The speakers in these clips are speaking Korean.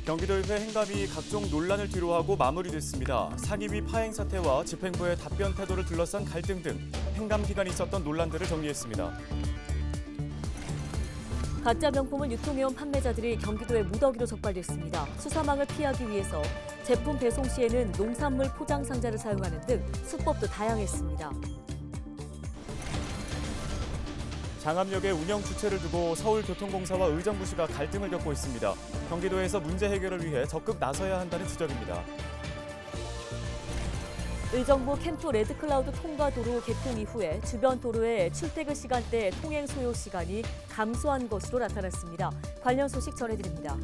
경기도의회 행감이 각종 논란을 뒤로하고 마무리됐습니다. 상임위 파행 사태와 집행부의 답변 태도를 둘러싼 갈등 등 행감 기간에 있었던 논란들을 정리했습니다. 가짜 명품을 유통해온 판매자들이 경기도에 무더기로 적발됐습니다. 수사망을 피하기 위해서 제품 배송 시에는 농산물 포장 상자를 사용하는 등 수법도 다양했습니다. 장암역의 운영 주체를 두고 서울교통공사와 의정부시가 갈등을 겪고 있습니다. 경기도에서 문제 해결을 위해 적극 나서야 한다는 지적입니다. 의정부 캠프 레드클라우드 통과 도로 개통 이후에 주변 도로의 출퇴근 시간대 통행 소요 시간이 감소한 것으로 나타났습니다. 관련 소식 전해드립니다.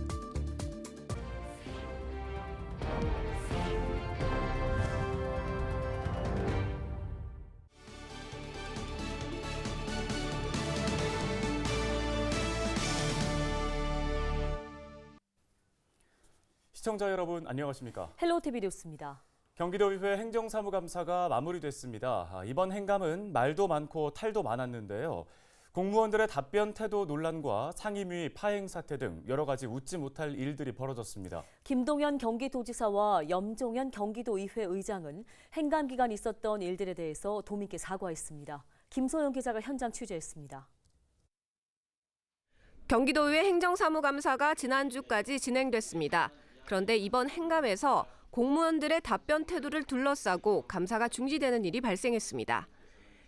시청자 여러분 안녕하십니까? 헬로티비 뉴스입니다. 경기도의회 행정사무감사가 마무리됐습니다. 이번 행감은 말도 많고 탈도 많았는데요. 공무원들의 답변 태도 논란과 상임위 파행 사태 등 여러 가지 웃지 못할 일들이 벌어졌습니다. 김동연 경기도지사와 염종현 경기도의회 의장은 행감 기간 있었던 일들에 대해서 도민께 사과했습니다. 김소영 기자가 현장 취재했습니다. 경기도의회 행정사무감사가 지난주까지 진행됐습니다. 그런데 이번 행감에서 공무원들의 답변 태도를 둘러싸고 감사가 중지되는 일이 발생했습니다.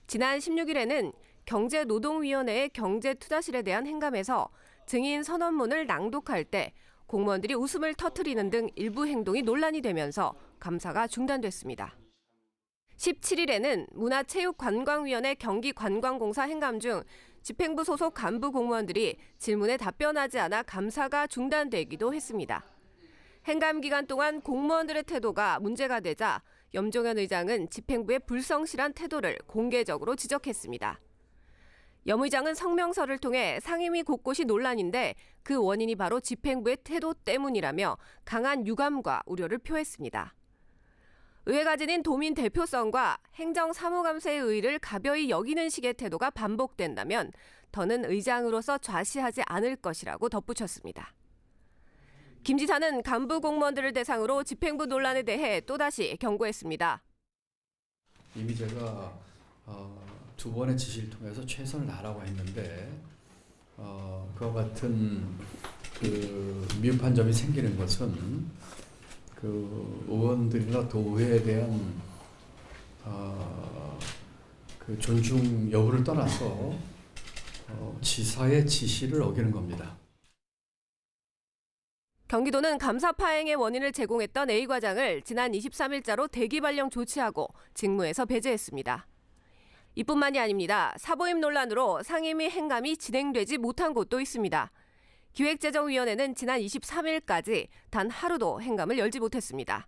지난 16일에는 경제노동위원회의 경제투자실에 대한 행감에서 증인 선언문을 낭독할 때 공무원들이 웃음을 터뜨리는 등 일부 행동이 논란이 되면서 감사가 중단됐습니다. 17일에는 문화체육관광위원회 경기관광공사 행감 중 집행부 소속 간부 공무원들이 질문에 답변하지 않아 감사가 중단되기도 했습니다. 행감 기간 동안 공무원들의 태도가 문제가 되자 염종현 의장은 집행부의 불성실한 태도를 공개적으로 지적했습니다. 염 의장은 성명서를 통해 상임위 곳곳이 논란인데 그 원인이 바로 집행부의 태도 때문이라며 강한 유감과 우려를 표했습니다. 의회가 지닌 도민 대표성과 행정사무감사의 의의를 가벼이 여기는 식의 태도가 반복된다면 더는 의장으로서 좌시하지 않을 것이라고 덧붙였습니다. 김 지사는 간부 공무원들을 대상으로 집행부 논란에 대해 또다시 경고했습니다. 이미 제가 두 번의 지시를 통해서 최선을 다하라고 했는데 그와 같은 미흡한 점이 생기는 것은 의원들이나 도의회에 대한 존중 여부를 떠나서 지사의 지시를 어기는 겁니다. 경기도는 감사 파행의 원인을 제공했던 A 과장을 지난 23일자로 대기 발령 조치하고 직무에서 배제했습니다. 이뿐만이 아닙니다. 사보임 논란으로 상임위 행감이 진행되지 못한 곳도 있습니다. 기획재정위원회는 지난 23일까지 단 하루도 행감을 열지 못했습니다.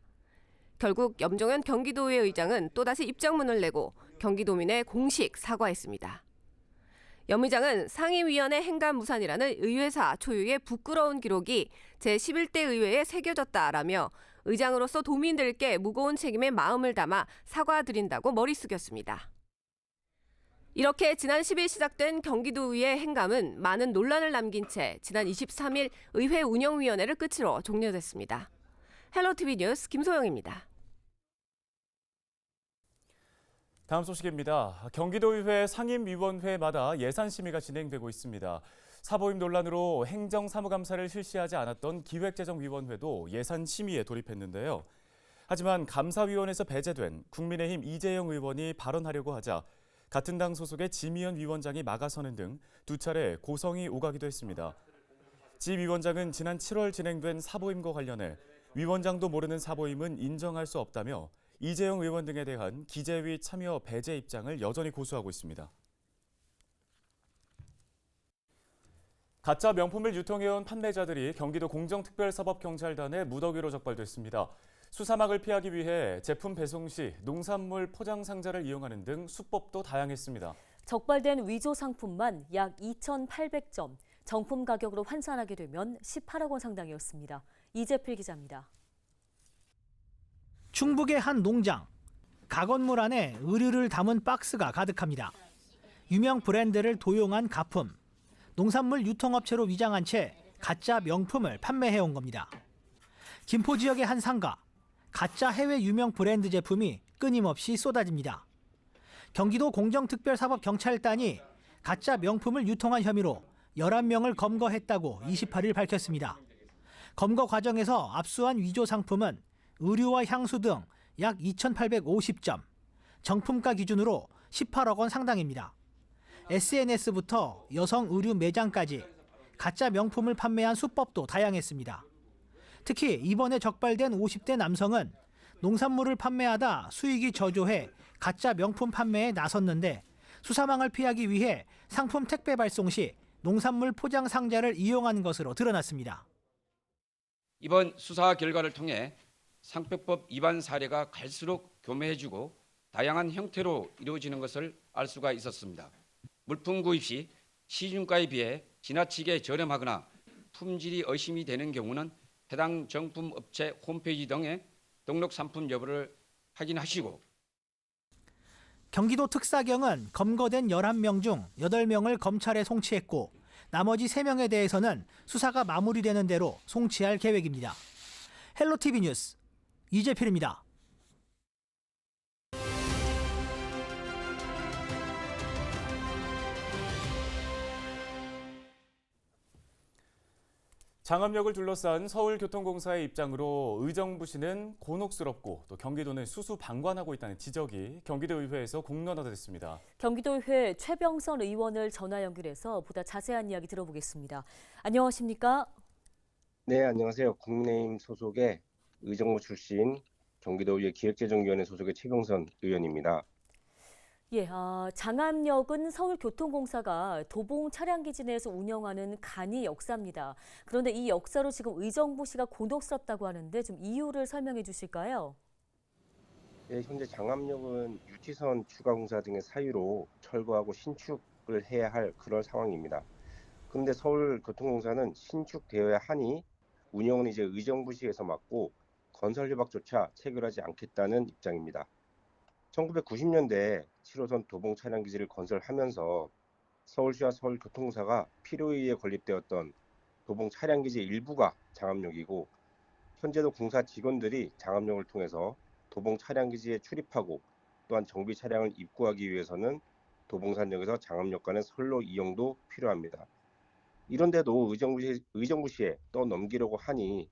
결국 염종현 경기도의회 의장은 또다시 입장문을 내고 경기도민에 공식 사과했습니다. 염 의장은 상임위원회 행감 무산이라는 의회사 초유의 부끄러운 기록이 제11대 의회에 새겨졌다라며 의장으로서 도민들께 무거운 책임에 마음을 담아 사과드린다고 머리 숙였습니다. 이렇게 지난 10일 시작된 경기도의회 행감은 많은 논란을 남긴 채 지난 23일 의회 운영위원회를 끝으로 종료됐습니다. 헬로티비 뉴스 김소영입니다. 다음 소식입니다. 경기도의회 상임위원회마다 예산심의가 진행되고 있습니다. 사보임 논란으로 행정사무감사를 실시하지 않았던 기획재정위원회도 예산심의에 돌입했는데요. 하지만 감사위원회에서 배제된 국민의힘 이재영 의원이 발언하려고 하자 같은 당 소속의 지미연 위원장이 막아서는 등 두 차례 고성이 오가기도 했습니다. 지 위원장은 지난 7월 진행된 사보임과 관련해 위원장도 모르는 사보임은 인정할 수 없다며 이재영 의원 등에 대한 기재위 참여 배제 입장을 여전히 고수하고 있습니다. 가짜 명품을 유통해온 판매자들이 경기도 공정특별사법경찰단에 무더기로 적발됐습니다. 수사막을 피하기 위해 제품 배송 시 농산물 포장 상자를 이용하는 등 수법도 다양했습니다. 적발된 위조 상품만 약 2,800점, 정품 가격으로 환산하게 되면 18억 원 상당이었습니다. 이재필 기자입니다. 충북의 한 농장. 가건물 안에 의류를 담은 박스가 가득합니다. 유명 브랜드를 도용한 가품. 농산물 유통업체로 위장한 채 가짜 명품을 판매해온 겁니다. 김포 지역의 한 상가, 가짜 해외 유명 브랜드 제품이 끊임없이 쏟아집니다. 경기도 공정특별사법경찰단이 가짜 명품을 유통한 혐의로 11명을 검거했다고 28일 밝혔습니다. 검거 과정에서 압수한 위조 상품은 의류와 향수 등 약 2,850점, 정품가 기준으로 18억 원 상당입니다. SNS부터 여성 의류 매장까지 가짜 명품을 판매한 수법도 다양했습니다. 특히 이번에 적발된 50대 남성은 농산물을 판매하다 수익이 저조해 가짜 명품 판매에 나섰는데 수사망을 피하기 위해 상품 택배 발송 시 농산물 포장 상자를 이용한 것으로 드러났습니다. 이번 수사 결과를 통해 상표법 위반 사례가 갈수록 교묘해지고 다양한 형태로 이루어지는 것을 알 수가 있었습니다. 물품 구입 시 시중가에 비해 지나치게 저렴하거나 품질이 의심이 되는 경우는 해당 정품 업체 홈페이지 등의 등록 상품 여부를 확인하시고 경기도 특사경은 검거된 11명 중 8명을 검찰에 송치했고 나머지 3명에 대해서는 수사가 마무리되는 대로 송치할 계획입니다. 헬로티비 뉴스 이재필입니다. 장암역을 둘러싼 서울교통공사의 입장으로 의정부시는 곤혹스럽고 또 경기도는 수수방관하고 있다는 지적이 경기도의회에서 공론화됐습니다. 경기도의회 최병선 의원을 전화 연결해서 보다 자세한 이야기 들어보겠습니다. 안녕하십니까? 네, 안녕하세요. 국민의힘 소속의 의정부 출신 경기도의회 기획재정위원회 소속의 최병선 의원입니다. 예, 장암역은 서울교통공사가 도봉 차량기지 내에서 운영하는 간이 역사입니다. 그런데 이 역사로 지금 의정부시가 곤혹스럽다고 하는데 좀 이유를 설명해 주실까요? 네, 현재 장암역은 유치선 추가 공사 등의 사유로 철거하고 신축을 해야 할 그런 상황입니다. 그런데 서울교통공사는 신축되어야 하니 운영은 이제 의정부시에서 맡고 건설 협약조차 체결하지 않겠다는 입장입니다. 1990년대 7호선 도봉 차량기지를 건설하면서 서울시와 서울교통공사가 필요에 의해 건립되었던 도봉 차량기지 일부가 장암역이고 현재도 공사 직원들이 장암역을 통해서 도봉 차량기지에 출입하고 또한 정비 차량을 입구하기 위해서는 도봉산역에서 장암역 간의 선로 이용도 필요합니다. 이런데도 의정부시에 떠넘기려고 하니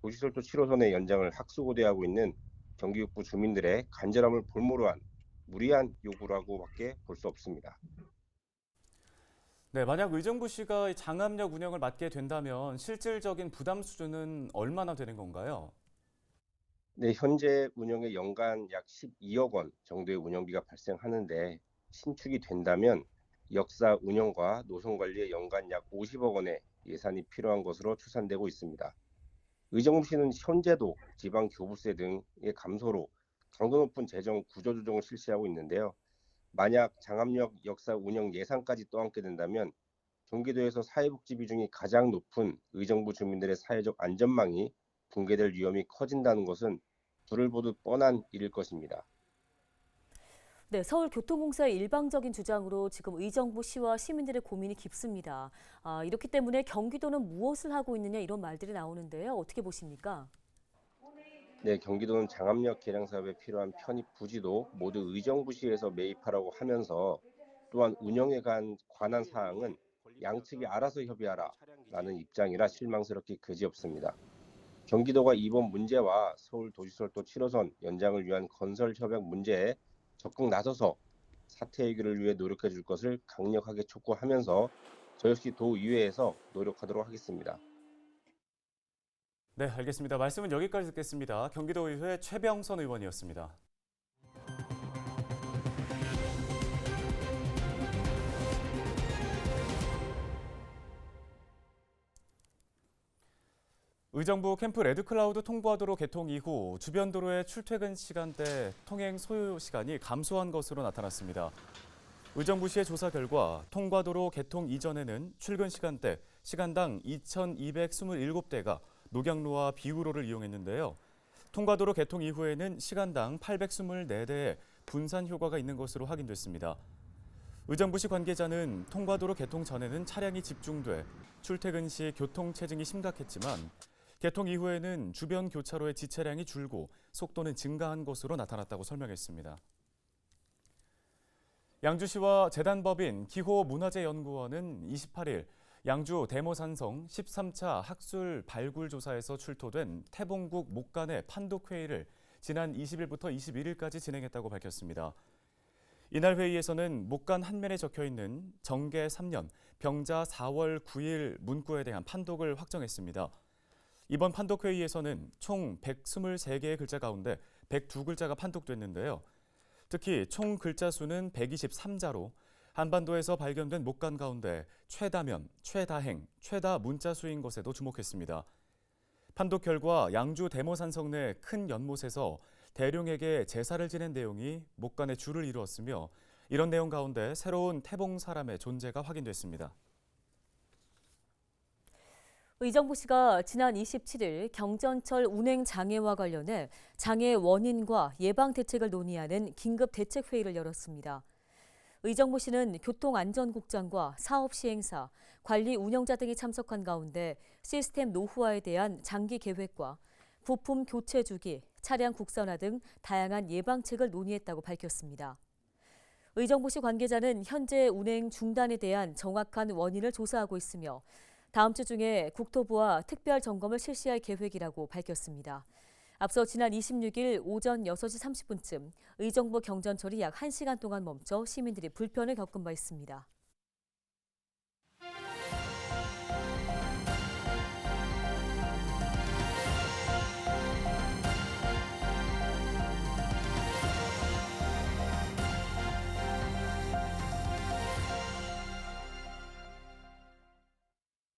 도시철도 7호선의 연장을 학수고대하고 있는 경기북부 주민들의 간절함을 볼모로 한 무리한 요구라고밖에 볼 수 없습니다. 네, 만약 의정부시가 장암역 운영을 맡게 된다면 실질적인 부담 수준은 얼마나 되는 건가요? 네, 현재 운영에 연간 약 12억 원 정도의 운영비가 발생하는데 신축이 된다면 역사 운영과 노선 관리에 연간 약 50억 원의 예산이 필요한 것으로 추산되고 있습니다. 의정부시는 현재도 지방교부세 등의 감소로 강도 높은 재정 구조조정을 실시하고 있는데요. 만약 장암역 역사 운영 예산까지 떠안게 된다면 경기도에서 사회복지 비중이 가장 높은 의정부 주민들의 사회적 안전망이 붕괴될 위험이 커진다는 것은 불을 보듯 뻔한 일일 것입니다. 네, 서울교통공사의 일방적인 주장으로 지금 의정부시와 시민들의 고민이 깊습니다. 이렇기 때문에 경기도는 무엇을 하고 있느냐 이런 말들이 나오는데요. 어떻게 보십니까? 네, 경기도는 장암역 개량 사업에 필요한 편입 부지도 모두 의정부시에서 매입하라고 하면서 또한 운영에 관한 사항은 양측이 알아서 협의하라라는 입장이라 실망스럽기 그지없습니다. 경기도가 이번 문제와 서울도시철도 7호선 연장을 위한 건설 협약 문제에 적극 나서서 사태 해결을 위해 노력해 줄 것을 강력하게 촉구하면서 저 역시 도의회에서 노력하도록 하겠습니다. 네, 알겠습니다. 말씀은 여기까지 듣겠습니다. 경기도의회 최병선 의원이었습니다. 의정부 캠프 레드클라우드 통과도로 개통 이후 주변 도로의 출퇴근 시간대 통행 소요 시간이 감소한 것으로 나타났습니다. 의정부시의 조사 결과 통과도로 개통 이전에는 출근 시간대 시간당 2,227대가 녹양로와 비우로를 이용했는데요. 통과도로 개통 이후에는 시간당 824대의 분산 효과가 있는 것으로 확인됐습니다. 의정부시 관계자는 통과도로 개통 전에는 차량이 집중돼 출퇴근 시 교통 체증이 심각했지만 개통 이후에는 주변 교차로의 지체량이 줄고 속도는 증가한 것으로 나타났다고 설명했습니다. 양주시와 재단법인 기호문화재연구원은 28일 양주 대모산성 13차 학술 발굴 조사에서 출토된 태봉국 목간의 판독회의를 지난 20일부터 21일까지 진행했다고 밝혔습니다. 이날 회의에서는 목간 한면에 적혀있는 정계 3년, 병자 4월 9일 문구에 대한 판독을 확정했습니다. 이번 판독회의에서는 총 123개의 글자 가운데 102글자가 판독됐는데요. 특히 총 글자 수는 123자로 한반도에서 발견된 목간 가운데 최다면, 최다행, 최다 문자 수인 것에도 주목했습니다. 판독 결과 양주 대모산성 내 큰 연못에서 대룡에게 제사를 지낸 내용이 목간의 주를 이루었으며 이런 내용 가운데 새로운 태봉 사람의 존재가 확인됐습니다. 의정부시가 지난 27일 경전철 운행 장애와 관련해 장애 원인과 예방 대책을 논의하는 긴급 대책회의를 열었습니다. 의정부시는 교통안전국장과 사업시행사, 관리 운영자 등이 참석한 가운데 시스템 노후화에 대한 장기 계획과 부품 교체 주기, 차량 국산화 등 다양한 예방책을 논의했다고 밝혔습니다. 의정부시 관계자는 현재 운행 중단에 대한 정확한 원인을 조사하고 있으며 다음 주 중에 국토부와 특별 점검을 실시할 계획이라고 밝혔습니다. 앞서 지난 26일 오전 6시 30분쯤 의정부 경전철이 약 1시간 동안 멈춰 시민들이 불편을 겪은 바 있습니다.